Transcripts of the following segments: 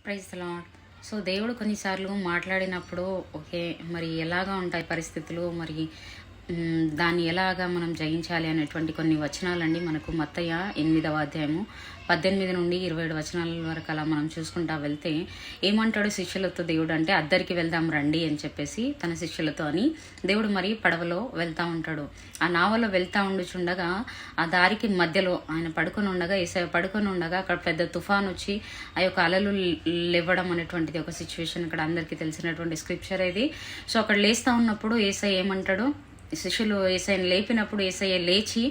Praise the lord. So దేవుడు కొన్నిసార్లు మాట్లాడినప్పుడు ఓకే, మరి ఎలాగా ఉంటాయి పరిస్థితులు, మరి దాన్ని ఎలాగా మనం జయించాలి అనేటువంటి కొన్ని వచనాలండి మనకు మత్తయ్య 8వ అధ్యాయము 18 నుండి 27 వచనాల వరకు అలా మనం చూసుకుంటా వెళ్తే ఏమంటాడు శిష్యులతో దేవుడు అంటే, అద్దరికి వెళ్దాం రండి అని చెప్పేసి తన శిష్యులతో అని దేవుడు మరి పడవలో వెళ్తా ఉంటాడు. ఆ నావలో వెళ్తా ఉండుచుండగా ఆ దారికి మధ్యలో ఆయన పడుకొని ఉండగా, ఏసయ్య పడుకొని ఉండగా అక్కడ పెద్ద తుఫాన్ వచ్చి ఆ యొక్క అలలు లేవడం అనేటువంటిది ఒక సిచ్యువేషన్ ఇక్కడ అందరికీ తెలిసినటువంటి స్క్రిప్చర్ ఇది. సో అక్కడ లేస్తా ఉన్నప్పుడు ఏసయ్య ఏమంటాడు, శిష్యులు ఏసైని లేపినప్పుడు ఏసయ్య లేచి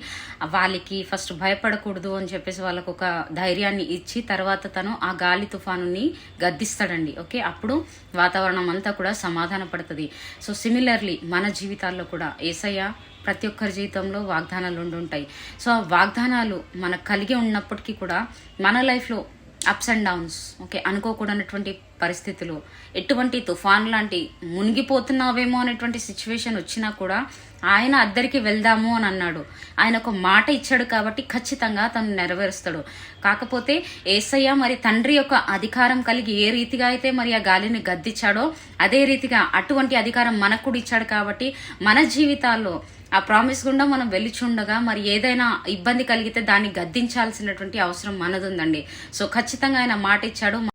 వాళ్ళకి ఫస్ట్ భయపడకూడదు అని చెప్పేసి వాళ్ళకు ఒక ధైర్యాన్ని ఇచ్చి తర్వాత తను ఆ గాలి తుఫానుని గద్దిస్తాడండి. ఓకే, అప్పుడు వాతావరణం అంతా కూడా సమాధాన పడుతుంది. సో సిమిలర్లీ మన జీవితాల్లో కూడా ఏసయ్య ప్రతి ఒక్కరి జీవితంలో వాగ్దానాలు ఉండుంటాయి. సో ఆ వాగ్దానాలు మనకు కలిగి ఉన్నప్పటికీ కూడా మన లైఫ్లో అప్స్ అండ్ డౌన్స్, ఓకే, అనుకోకూడనటువంటి పరిస్థితులు, ఎటువంటి తుఫాన్ లాంటి మునిగిపోతున్నావేమో అనేటువంటి సిచ్యువేషన్ వచ్చినా కూడా ఆయన అద్దరికి వెళ్దాము అని అన్నాడు. ఆయన ఒక మాట ఇచ్చాడు కాబట్టి ఖచ్చితంగా తను నెరవేరుస్తాడు. కాకపోతే యేసయ్య మరి తండ్రి యొక్క అధికారం కలిగి ఏ రీతిగా అయితే మరి ఆ గాలిని గద్దించాడో అదే రీతిగా అటువంటి అధికారం మనకు కూడా ఇచ్చాడు. కాబట్టి మన జీవితాల్లో ఆ ప్రామిస్ గుండా మనం వెళ్ళిచుండగా మరి ఏదైనా ఇబ్బంది కలిగితే దాన్ని గద్దించాల్సినటువంటి అవసరం మనదుందండి. సో ఖచ్చితంగా ఆయన మాట ఇచ్చాడు.